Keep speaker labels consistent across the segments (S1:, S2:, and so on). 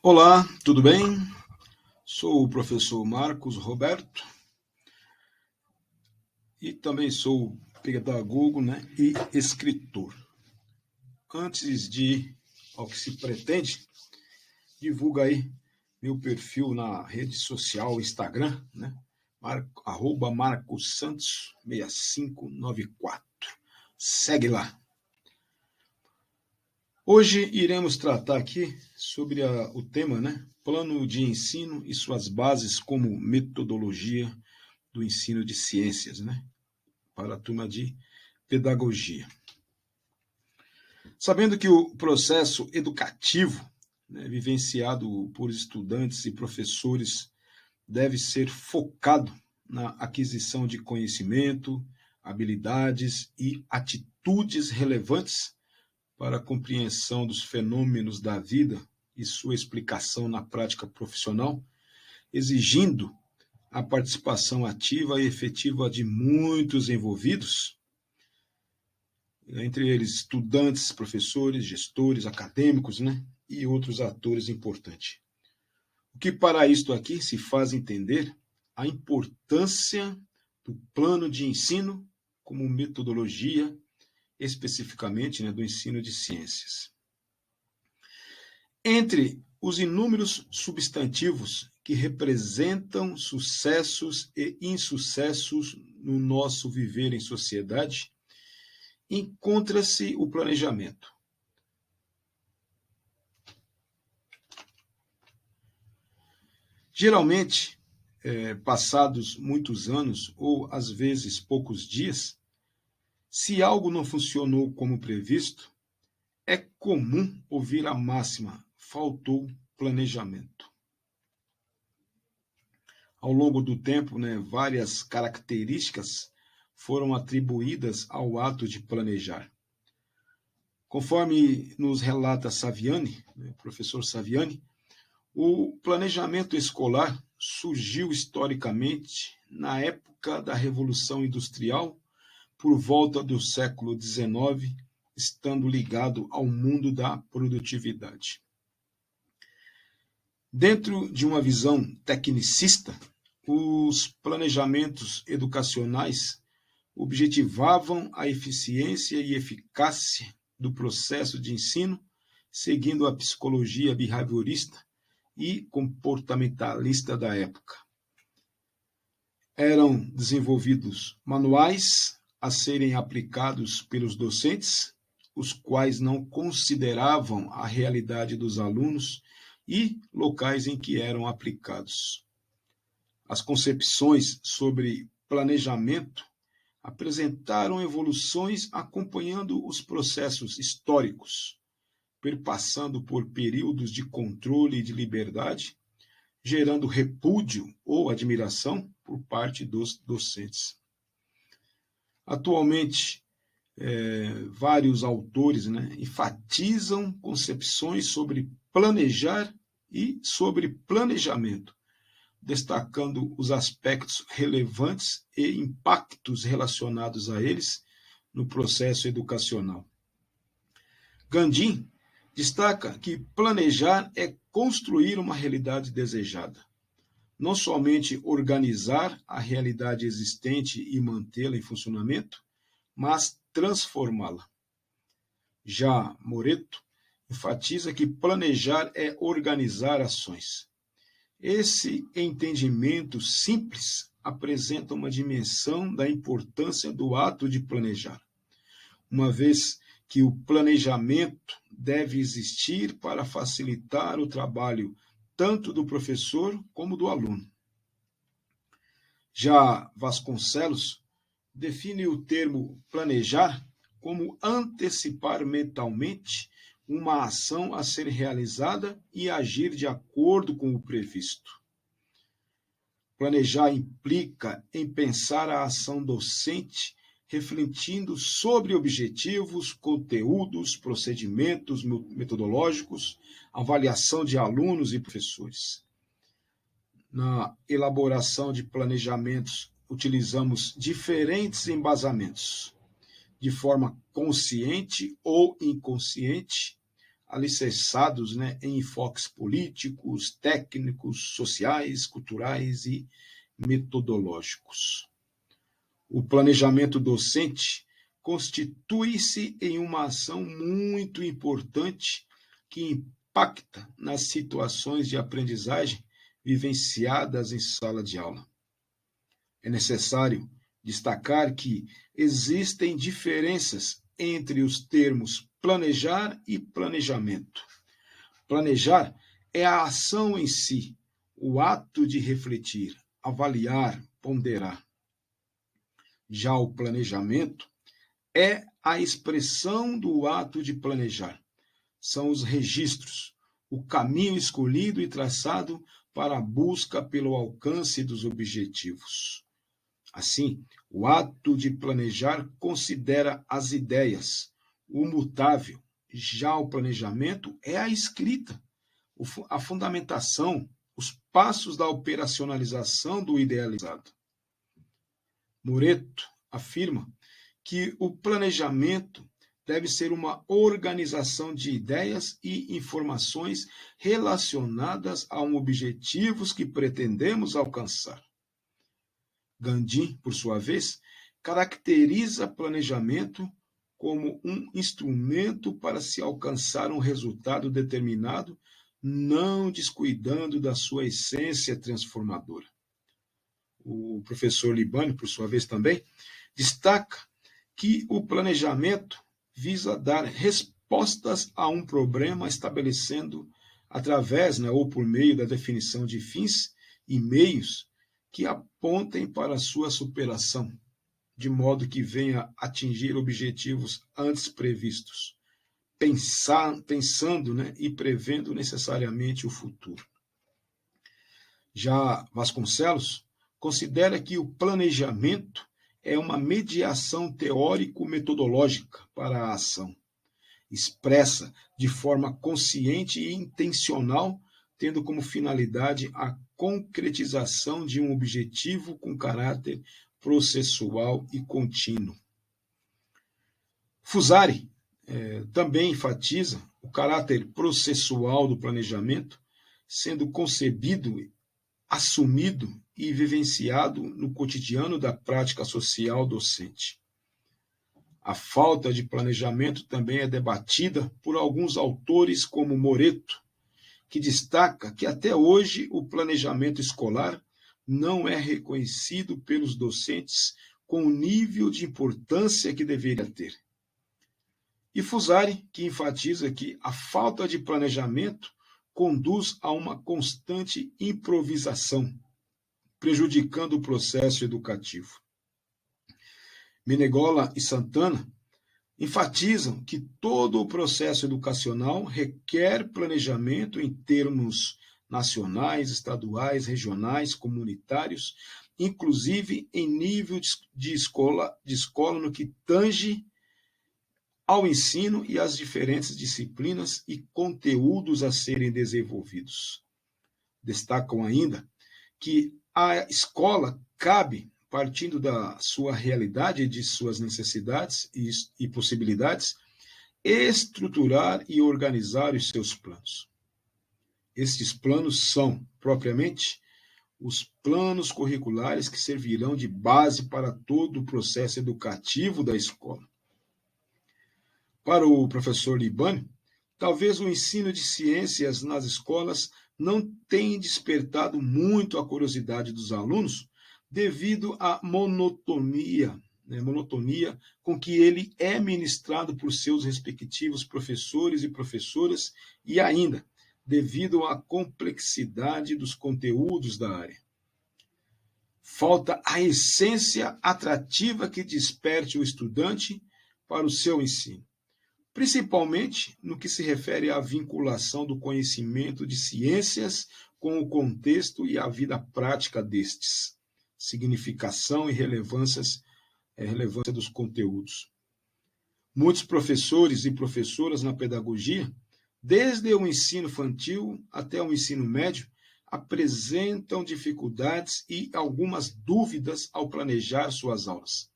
S1: Olá, tudo bem? Sou o professor Marcos Roberto e também sou pedagogo, e escritor. Antes de ir ao que se pretende, divulga aí meu perfil na rede social Instagram, @marcosantos6594. Segue lá. Hoje iremos tratar aqui sobre o tema, plano de ensino e suas bases como metodologia do ensino de ciências, para a turma de pedagogia. Sabendo que o processo educativo, vivenciado por estudantes e professores, deve ser focado na aquisição de conhecimento, habilidades e atitudes relevantes para a compreensão dos fenômenos da vida e sua explicação na prática profissional, exigindo a participação ativa e efetiva de muitos envolvidos, entre eles estudantes, professores, gestores, acadêmicos, e outros atores importantes. O que para isto aqui se faz entender a importância do plano de ensino como metodologia, especificamente do ensino de ciências. Entre os inúmeros substantivos que representam sucessos e insucessos no nosso viver em sociedade, encontra-se o planejamento. Geralmente, passados muitos anos, ou às vezes poucos dias, se algo não funcionou como previsto, é comum ouvir a máxima: faltou planejamento. Ao longo do tempo, várias características foram atribuídas ao ato de planejar. Conforme nos relata Saviani, professor Saviani, o planejamento escolar surgiu historicamente na época da Revolução Industrial, por volta do século XIX, estando ligado ao mundo da produtividade. Dentro de uma visão tecnicista, os planejamentos educacionais objetivavam a eficiência e eficácia do processo de ensino, seguindo a psicologia behaviorista e comportamentalista da época. Eram desenvolvidos manuais a serem aplicados pelos docentes, os quais não consideravam a realidade dos alunos e locais em que eram aplicados. As concepções sobre planejamento apresentaram evoluções acompanhando os processos históricos, perpassando por períodos de controle e de liberdade, gerando repúdio ou admiração por parte dos docentes. Atualmente, vários autores enfatizam concepções sobre planejar e sobre planejamento, destacando os aspectos relevantes e impactos relacionados a eles no processo educacional. Gandhi destaca que planejar é construir uma realidade desejada, não somente organizar a realidade existente e mantê-la em funcionamento, mas transformá-la. Já Moreto enfatiza que planejar é organizar ações. Esse entendimento simples apresenta uma dimensão da importância do ato de planejar, uma vez que o planejamento deve existir para facilitar o trabalho tanto do professor como do aluno. Já Vasconcelos define o termo planejar como antecipar mentalmente uma ação a ser realizada e agir de acordo com o previsto. Planejar implica em pensar a ação docente refletindo sobre objetivos, conteúdos, procedimentos metodológicos, avaliação de alunos e professores. Na elaboração de planejamentos, utilizamos diferentes embasamentos, de forma consciente ou inconsciente, alicerçados, né, em enfoques políticos, técnicos, sociais, culturais e metodológicos. O planejamento docente constitui-se em uma ação muito importante que impacta nas situações de aprendizagem vivenciadas em sala de aula. É necessário destacar que existem diferenças entre os termos planejar e planejamento. Planejar é a ação em si, o ato de refletir, avaliar, ponderar. Já o planejamento é a expressão do ato de planejar. São os registros, o caminho escolhido e traçado para a busca pelo alcance dos objetivos. Assim, o ato de planejar considera as ideias, o mutável. Já o planejamento é a escrita, a fundamentação, os passos da operacionalização do idealizado. Moreto afirma que o planejamento deve ser uma organização de ideias e informações relacionadas a objetivos que pretendemos alcançar. Gandhi, por sua vez, caracteriza planejamento como um instrumento para se alcançar um resultado determinado, não descuidando da sua essência transformadora. O professor Libânio, por sua vez também, destaca que o planejamento visa dar respostas a um problema estabelecendo através, ou por meio da definição de fins e meios que apontem para a sua superação, de modo que venha atingir objetivos antes previstos, pensando e prevendo necessariamente o futuro. Já Vasconcelos considera que o planejamento é uma mediação teórico-metodológica para a ação, expressa de forma consciente e intencional, tendo como finalidade a concretização de um objetivo com caráter processual e contínuo. Fusari também enfatiza o caráter processual do planejamento, sendo concebido, assumido e vivenciado no cotidiano da prática social docente. A falta de planejamento também é debatida por alguns autores, como Moreto, que destaca que até hoje o planejamento escolar não é reconhecido pelos docentes com o nível de importância que deveria ter. E Fusari, que enfatiza que a falta de planejamento conduz a uma constante improvisação, prejudicando o processo educativo. Menegola e Santana enfatizam que todo o processo educacional requer planejamento em termos nacionais, estaduais, regionais, comunitários, inclusive em nível de escola no que tange ao ensino e às diferentes disciplinas e conteúdos a serem desenvolvidos. Destacam ainda que a escola cabe, partindo da sua realidade e de suas necessidades e possibilidades, estruturar e organizar os seus planos. Estes planos são, propriamente, os planos curriculares que servirão de base para todo o processo educativo da escola. Para o professor Libânio, talvez o ensino de ciências nas escolas não tenha despertado muito a curiosidade dos alunos devido à monotonia com que ele é ministrado por seus respectivos professores e professoras e ainda devido à complexidade dos conteúdos da área. Falta a essência atrativa que desperte o estudante para o seu ensino, principalmente no que se refere à vinculação do conhecimento de ciências com o contexto e a vida prática destes, significação e relevância dos conteúdos. Muitos professores e professoras na pedagogia, desde o ensino infantil até o ensino médio, apresentam dificuldades e algumas dúvidas ao planejar suas aulas,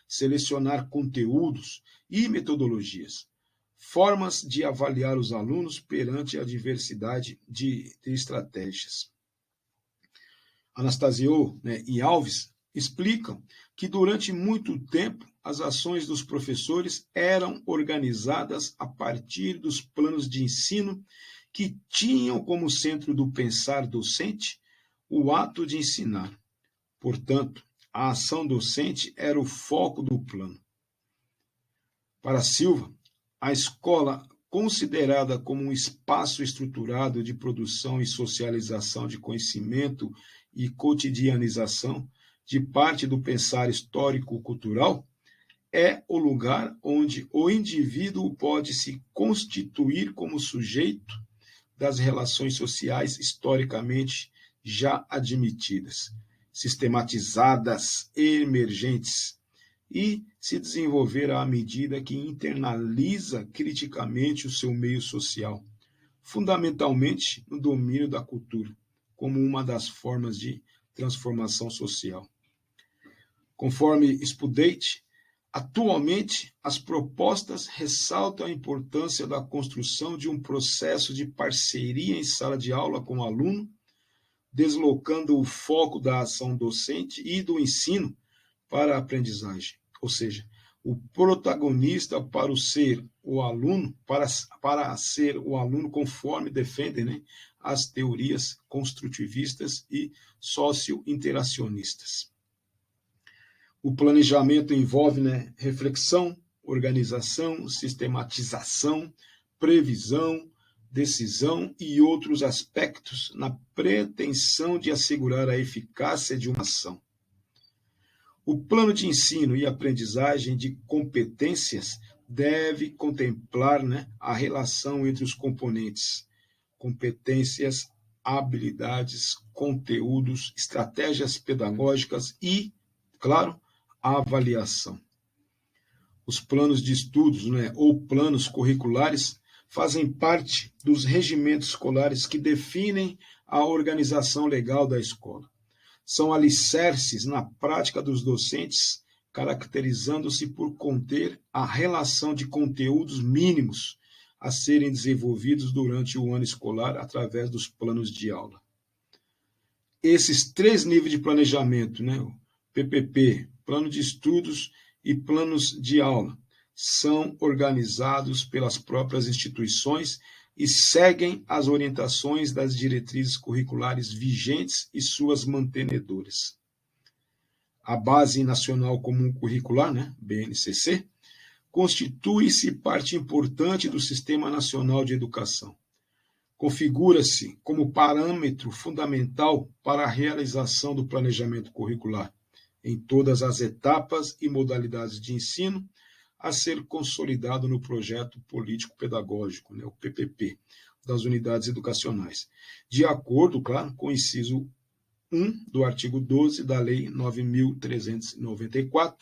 S1: selecionar conteúdos e metodologias. Formas de avaliar os alunos perante a diversidade de estratégias. Anastasio, e Alves explicam que durante muito tempo as ações dos professores eram organizadas a partir dos planos de ensino que tinham como centro do pensar docente o ato de ensinar. Portanto, a ação docente era o foco do plano. Para Silva, a escola, considerada como um espaço estruturado de produção e socialização de conhecimento e cotidianização de parte do pensar histórico-cultural, é o lugar onde o indivíduo pode se constituir como sujeito das relações sociais historicamente já admitidas, sistematizadas e emergentes, e se desenvolver à medida que internaliza criticamente o seu meio social, fundamentalmente no domínio da cultura, como uma das formas de transformação social. Conforme Spudate, atualmente as propostas ressaltam a importância da construção de um processo de parceria em sala de aula com o aluno, deslocando o foco da ação docente e do ensino para a aprendizagem, ou seja, o protagonista para ser o aluno, para ser o aluno conforme defendem as teorias construtivistas e socio-interacionistas. O planejamento envolve reflexão, organização, sistematização, previsão, decisão e outros aspectos na pretensão de assegurar a eficácia de uma ação. O plano de ensino e aprendizagem de competências deve contemplar a relação entre os componentes, competências, habilidades, conteúdos, estratégias pedagógicas e, claro, a avaliação. Os planos de estudos ou planos curriculares fazem parte dos regimentos escolares que definem a organização legal da escola. São alicerces na prática dos docentes, caracterizando-se por conter a relação de conteúdos mínimos a serem desenvolvidos durante o ano escolar através dos planos de aula. Esses 3 níveis de planejamento, o PPP, plano de estudos e planos de aula, são organizados pelas próprias instituições e seguem as orientações das diretrizes curriculares vigentes e suas mantenedoras. A Base Nacional Comum Curricular, BNCC, constitui-se parte importante do Sistema Nacional de Educação. Configura-se como parâmetro fundamental para a realização do planejamento curricular, em todas as etapas e modalidades de ensino, a ser consolidado no projeto político-pedagógico, o PPP, das unidades educacionais, de acordo, claro, com o inciso 1 do artigo 12 da Lei 9.394,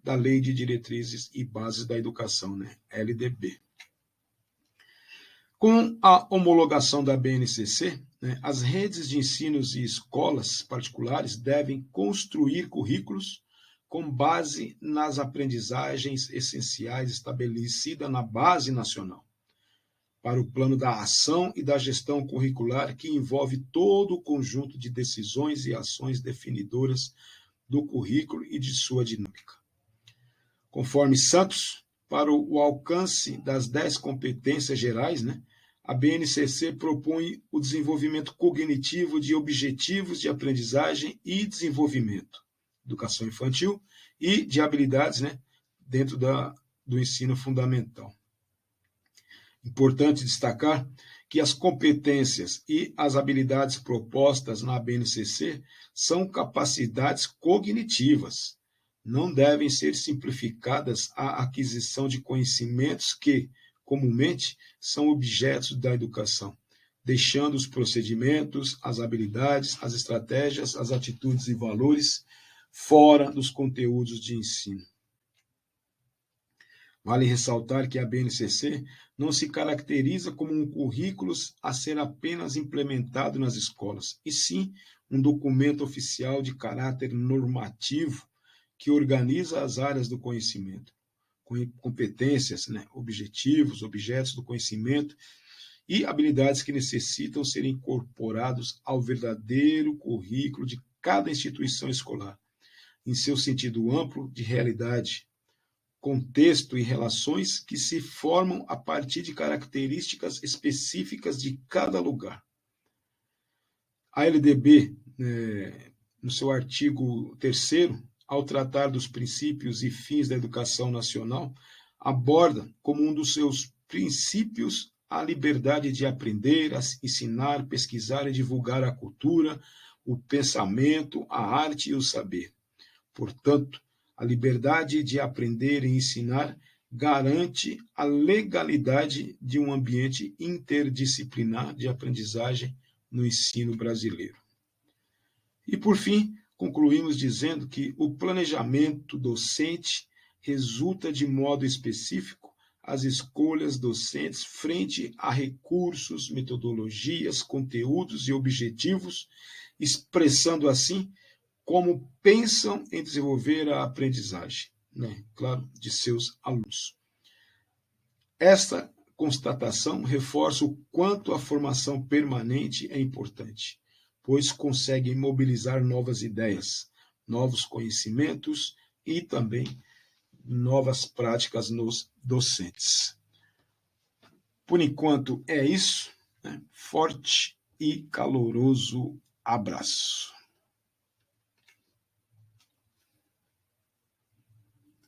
S1: da Lei de Diretrizes e Bases da Educação, LDB. Com a homologação da BNCC, as redes de ensinos e escolas particulares devem construir currículos com base nas aprendizagens essenciais estabelecidas na base nacional, para o plano da ação e da gestão curricular que envolve todo o conjunto de decisões e ações definidoras do currículo e de sua dinâmica. Conforme Santos, para o alcance das 10 competências gerais, a BNCC propõe o desenvolvimento cognitivo de objetivos de aprendizagem e desenvolvimento, educação infantil e de habilidades dentro do ensino fundamental. Importante destacar que as competências e as habilidades propostas na BNCC são capacidades cognitivas, não devem ser simplificadas à aquisição de conhecimentos que, comumente, são objetos da educação, deixando os procedimentos, as habilidades, as estratégias, as atitudes e valores fora dos conteúdos de ensino. Vale ressaltar que a BNCC não se caracteriza como um currículo a ser apenas implementado nas escolas, e sim um documento oficial de caráter normativo que organiza as áreas do conhecimento, competências, né, objetivos, objetos do conhecimento e habilidades que necessitam ser incorporados ao verdadeiro currículo de cada instituição escolar, em seu sentido amplo de realidade, contexto e relações que se formam a partir de características específicas de cada lugar. A LDB, no seu artigo 3º, ao tratar dos princípios e fins da educação nacional, aborda como um dos seus princípios a liberdade de aprender, a ensinar, pesquisar e divulgar a cultura, o pensamento, a arte e o saber. Portanto, a liberdade de aprender e ensinar garante a legalidade de um ambiente interdisciplinar de aprendizagem no ensino brasileiro. E, por fim, concluímos dizendo que o planejamento docente resulta de modo específico as escolhas docentes frente a recursos, metodologias, conteúdos e objetivos, expressando assim como pensam em desenvolver a aprendizagem, né? Claro, de seus alunos. Esta constatação reforça o quanto a formação permanente é importante, pois consegue mobilizar novas ideias, novos conhecimentos e também novas práticas nos docentes. Por enquanto é isso, né? Forte e caloroso abraço.